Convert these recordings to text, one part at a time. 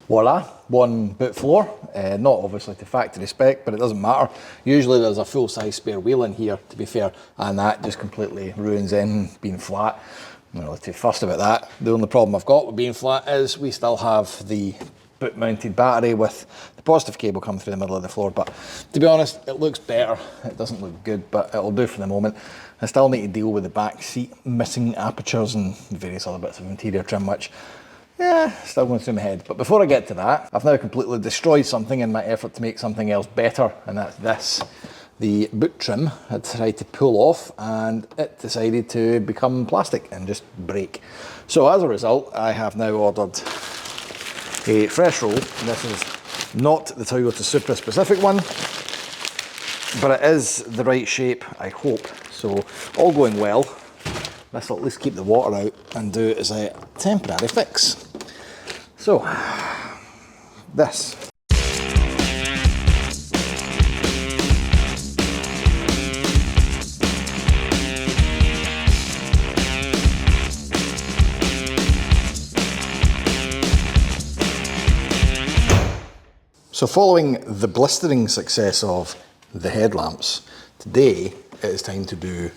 Voila, one boot floor, not obviously to factory spec, but it doesn't matter. Usually there's a full-size spare wheel in here, to be fair, and that just completely ruins in being flat. I'm not really too fussed about that. The only problem I've got with being flat is we still have the boot mounted battery with the positive cable coming through the middle of the floor, but to be honest, it looks better. It doesn't look good, but it'll do for the moment. I still need to deal with the back seat missing apertures and various other bits of interior trim, which, yeah, still going through my head. But before I get to that, I've now completely destroyed something in my effort to make something else better, and that's this. The boot trim I tried to pull off and it decided to become plastic and just break. So as a result, I have now ordered a fresh roll. This is not the Toyota Supra specific one, but it is the right shape, I hope. So all going well, this will at least keep the water out and do it as a temporary fix. So, this. So following the blistering success of the headlamps, today it is time to do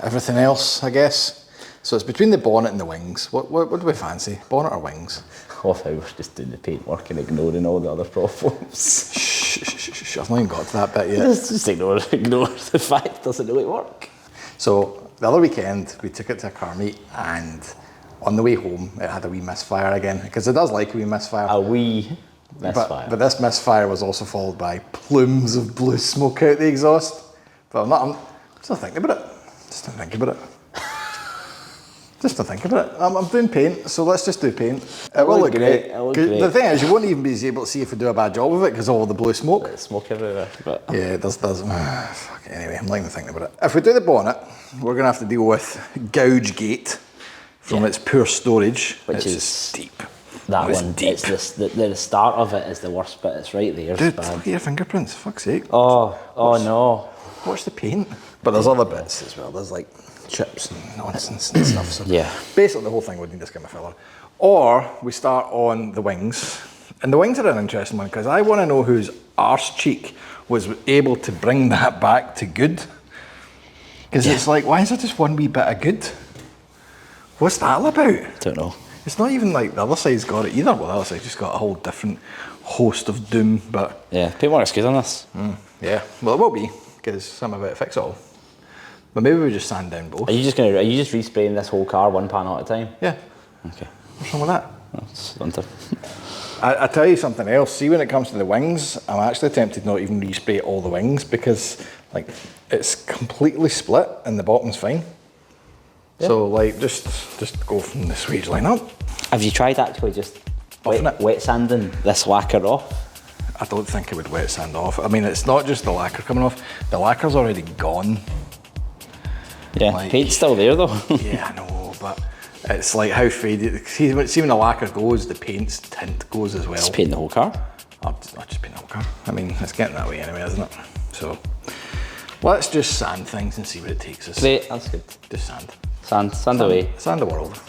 everything else, I guess. So it's between the bonnet and the wings. What do we fancy? Bonnet or wings? I love how we're just doing the paintwork and ignoring all the other problems. Shh, I've not even got to that bit yet. Just ignore the fact it doesn't really work. So the other weekend we took it to a car meet, and on the way home it had a wee misfire again, because it does like a wee misfire. A wee misfire. But this misfire was also followed by plumes of blue smoke out the exhaust. But I'm still thinking about it. Just don't think about it. Just don't think about it. I'm doing paint, so let's just do paint. It will look great. The thing is, you won't even be able to see if we do a bad job of it because of all the blue smoke. There's smoke everywhere. But yeah, it does. Fuck it, anyway, I'm not even thinking about it. If we do the bonnet, we're going to have to deal with gouge gate from its poor storage. Which is steep. That one, deep. It's the start of it is the worst bit. It's right there. Dude, look at your fingerprints, fuck's sake. Oh no. Watch the paint. But there's other bits as well. There's like chips and nonsense and stuff. So yeah. Basically the whole thing would need a skimmer filler. Or we start on the wings. And the wings are an interesting one because I want to know whose arse cheek was able to bring that back to good. Because it's like, why is there just one wee bit of good? What's that all about? Don't know. It's not even like the other side's got it either. Well, the other side's just got a whole different host of doom, but... Yeah, paintwork's good on this. Yeah, well it will be, because some of it fix it all. But maybe we just sand down both. Are you just respraying this whole car one panel at a time? Yeah. Okay. What's wrong with that? That's unfair. I tell you something else. See, when it comes to the wings, I'm actually tempted not even respray all the wings because, like, it's completely split and the bottom's fine. Yeah. So, like, just go from the swage line up. Have you tried actually just wet sanding this lacquer off? I don't think it would wet sand off. I mean, it's not just the lacquer coming off. The lacquer's already gone. Yeah, like, paint's still there though. Yeah, I know, but it's like how faded. See when the lacquer goes, the paint's tint goes as well. Just paint the whole car? I'll just paint the whole car. I mean, it's getting that way anyway, isn't it? So, let's just sand things and see where it takes us. Great, that's good. Just sand. Sand away. Sand the world.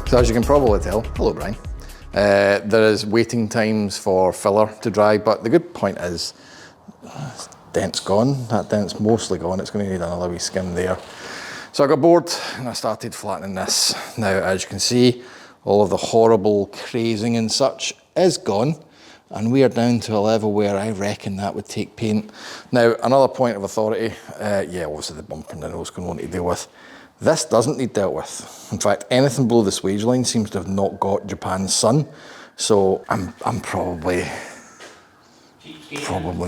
So as you can probably tell, hello Brian, there is waiting times for filler to dry, but the good point is, dent's gone, that dent's mostly gone, it's going to need another wee skim there. So I got bored and I started flattening this. Now as you can see, all of the horrible crazing and such is gone, and we are down to a level where I reckon that would take paint. Now another point of authority, yeah, obviously the bumper and the nose cone want to deal with. This doesn't need dealt with. In fact, anything below the swage line seems to have not got Japan's sun, so I'm probably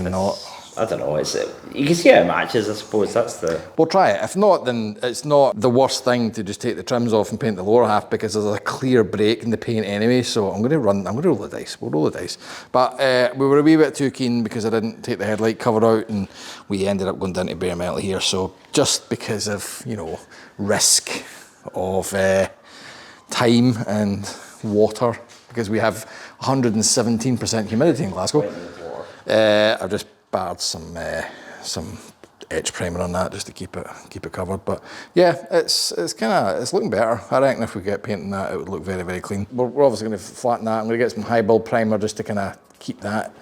not. I don't know, you can see how it matches, I suppose, that's the... We'll try it. If not, then it's not the worst thing to just take the trims off and paint the lower half, because there's a clear break in the paint anyway, so I'm going to roll the dice. We'll roll the dice. But we were a wee bit too keen because I didn't take the headlight cover out, and we ended up going down to bare metal here, so just because of, you know, risk of time and water, because we have 117% humidity in Glasgow, I've just battered some etch primer on that just to keep it covered. But yeah, it's looking better. I reckon if we get painting that, it would look very, very clean. We're obviously going to flatten that. I'm going to get some high build primer just to kind of keep that.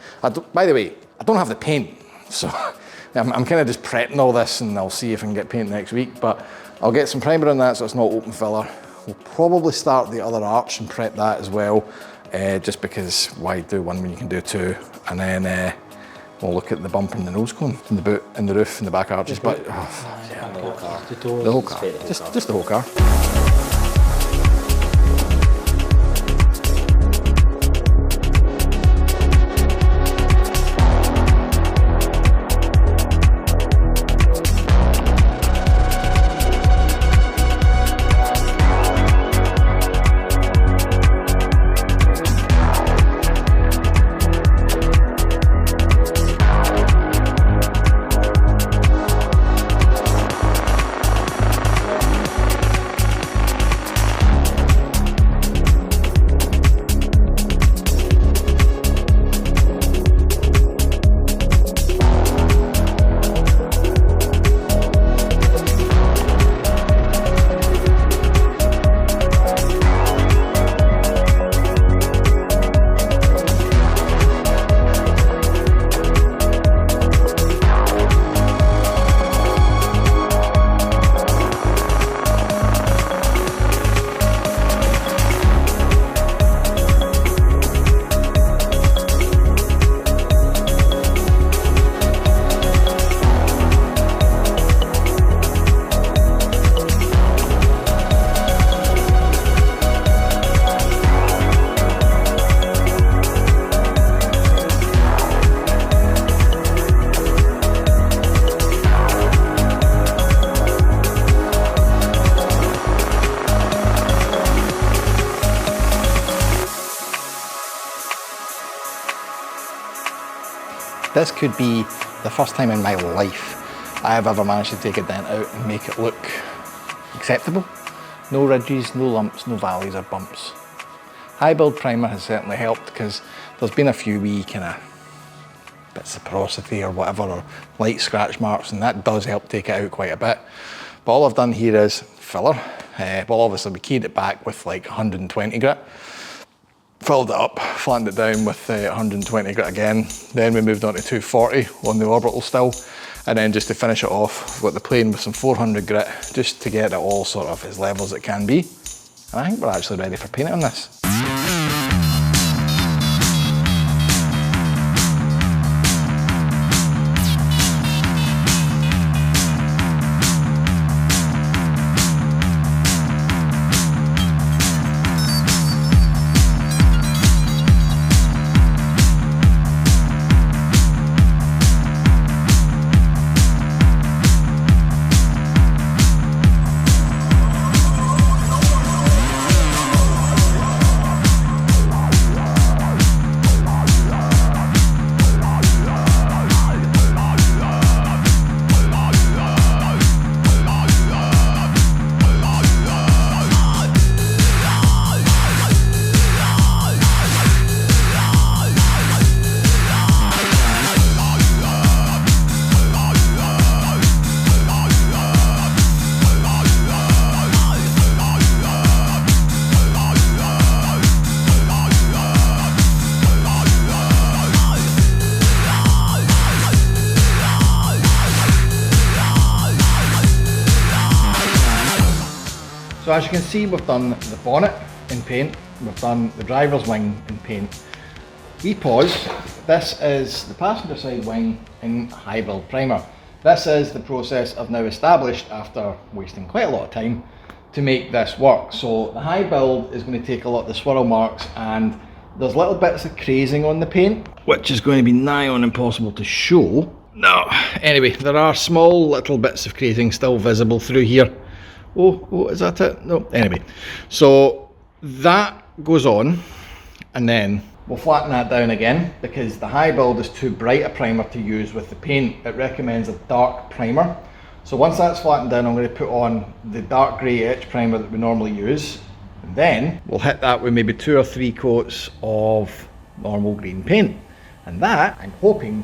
By the way, I don't have the paint, so I'm kind of just prepping all this, and I'll see if I can get paint next week. But I'll get some primer on that so it's not open filler. We'll probably start the other arch and prep that as well, just because why do one when you can do two? And then we'll look at the bumper and the nose cone, and the boot and the roof and the back arches. But yeah, the whole car. The whole car. Just the whole car. This could be the first time in my life I have ever managed to take a dent out and make it look acceptable. No ridges, no lumps, no valleys or bumps. High build primer has certainly helped, because there's been a few wee kind of bits of porosity or whatever, or light scratch marks, and that does help take it out quite a bit. But all I've done here is filler. Well, obviously we keyed it back with like 120 grit. Filled it up, flattened it down with 120 grit again. Then we moved on to 240 on the orbital still. And then just to finish it off, we've got the plane with some 400 grit, just to get it all sort of as level as it can be. And I think we're actually ready for painting on this. So as you can see, we've done the bonnet in paint, we've done the driver's wing in paint. We pause. This is the passenger side wing in high build primer. This is the process I've now established after wasting quite a lot of time to make this work. So the high build is going to take a lot of the swirl marks, and there's little bits of crazing on the paint, which is going to be nigh on impossible to show. No, anyway, there are small little bits of crazing still visible through here. Oh, is that it? No, anyway. So that goes on, and then we'll flatten that down again because the high build is too bright a primer to use with the paint. It recommends a dark primer. So once that's flattened down, I'm going to put on the dark grey etch primer that we normally use. And then we'll hit that with maybe 2 or 3 coats of normal green paint. And that, I'm hoping,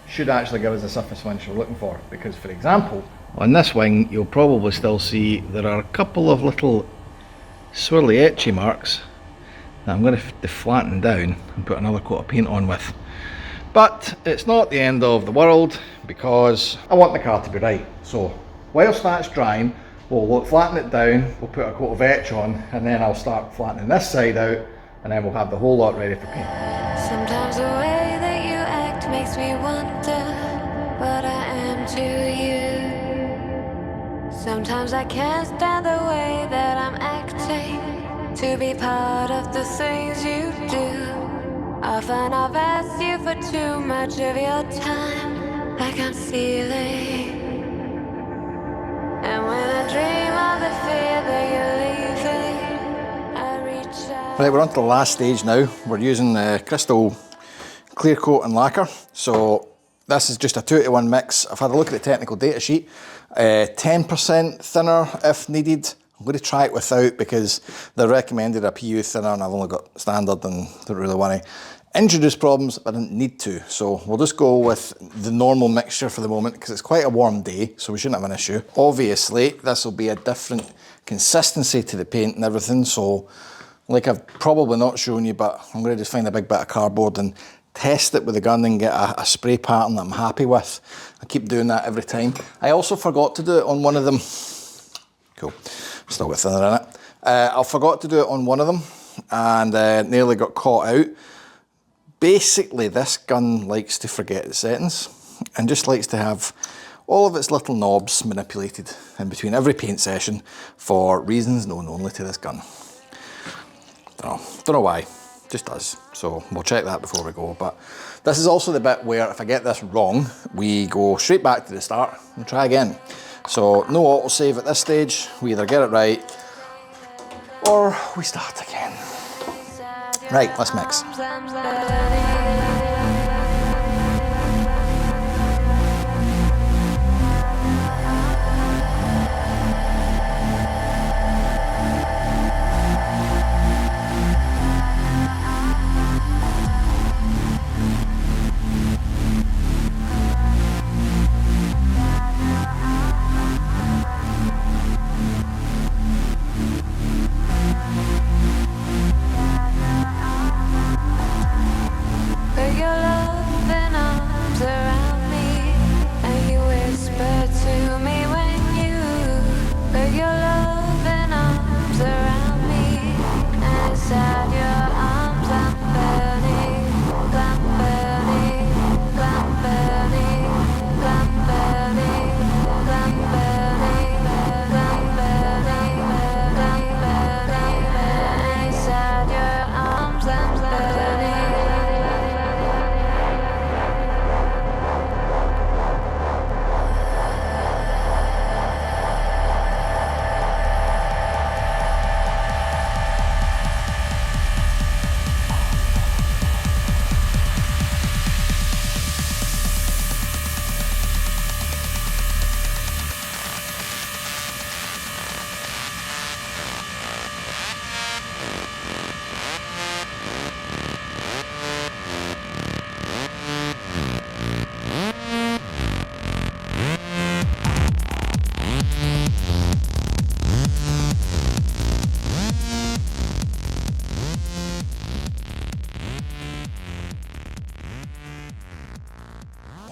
should actually give us the surface finish we're looking for. Because, for example, on this wing, you'll probably still see there are a couple of little swirly etchy marks that I'm going to flatten down and put another coat of paint on with. But it's not the end of the world because I want the car to be right. So whilst that's drying, we'll flatten it down, we'll put a coat of etch on, and then I'll start flattening this side out, and then we'll have the whole lot ready for paint. Sometimes the way that you act makes me wonder what I am to you. Sometimes I can't stand the way that I'm acting to be part of the things you do. Often I've asked you for too much of your time, like I'm stealing. And when I dream of the fear that you're leaving, I reach out. Right, we're on to the last stage now. We're using Crystal Clear Coat and Lacquer. So this is just a 2-to-1 mix. I've had a look at the technical data sheet. 10% thinner if needed. I'm going to try it without because they recommended a PU thinner and I've only got standard and don't really want to introduce problems if I didn't need to. So we'll just go with the normal mixture for the moment because it's quite a warm day, so we shouldn't have an issue. Obviously, this will be a different consistency to the paint and everything, so like I've probably not shown you, but I'm going to just find a big bit of cardboard and test it with the gun and get a spray pattern that I'm happy with. I keep doing that every time. I also forgot to do it on one of them. Cool. Still got thinner in it. I forgot to do it on one of them and nearly got caught out. Basically, this gun likes to forget its settings and just likes to have all of its little knobs manipulated in between every paint session for reasons known only to this gun. Don't know why, just does. So we'll check that before we go. But this is also the bit where if I get this wrong, we go straight back to the start and try again. So no autosave at this stage. We either get it right or we start again. Right, let's mix.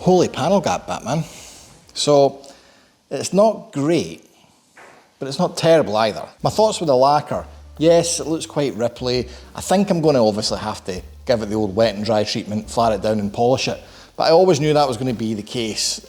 Holy panel gap, Batman. So it's not great, but it's not terrible either. My thoughts with the lacquer, yes, it looks quite ripply. I think I'm going to obviously have to give it the old wet and dry treatment, flat it down and polish it. But I always knew that was going to be the case.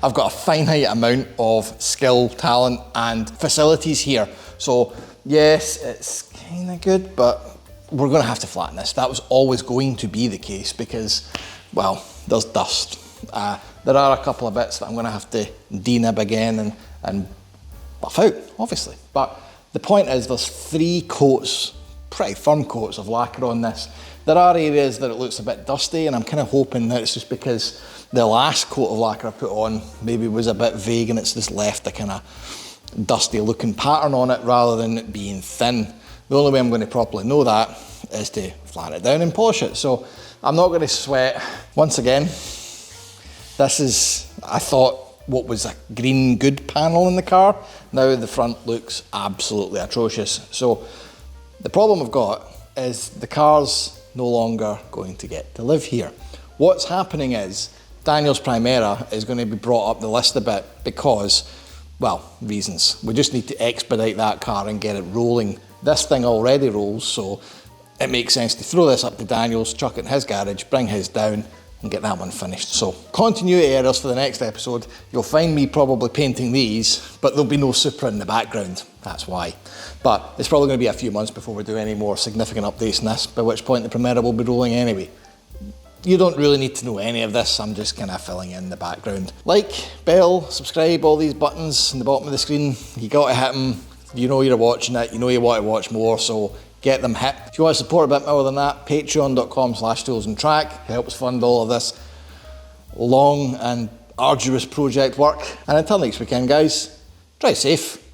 I've got a finite amount of skill, talent and facilities here. So yes, it's kind of good, but we're going to have to flatten this. That was always going to be the case because, well, there's dust. There are a couple of bits that I'm going to have to denib again and buff out, obviously. But the point is there's 3 coats, pretty firm coats of lacquer on this. There are areas that it looks a bit dusty, and I'm kind of hoping that it's just because the last coat of lacquer I put on maybe was a bit vague and it's just left a kind of dusty looking pattern on it rather than it being thin. The only way I'm going to properly know that is to flatten it down and polish it. So I'm not going to sweat. Once again, this is, I thought, what was a green good panel in the car. Now the front looks absolutely atrocious. So the problem I've got is the car's no longer going to get to live here. What's happening is Daniel's Primera is going to be brought up the list a bit because, well, reasons. We just need to expedite that car and get it rolling. This thing already rolls, so it makes sense to throw this up to Daniel's, chuck it in his garage, bring his down and get that one finished. So continuity errors for the next episode. You'll find me probably painting these, but there'll be no Supra in the background. That's why. But it's probably going to be a few months before we do any more significant updates in this, by which point the Primera will be rolling anyway. You don't really need to know any of this, I'm just kind of filling in the background. Like, bell, subscribe, all these buttons in the bottom of the screen, you gotta hit them. You know you're watching it, you know you want to watch more, so get them hit. If you want to support a bit more than that, patreon.com/toolsandtrack helps fund all of this long and arduous project work. And until next weekend, guys, drive safe.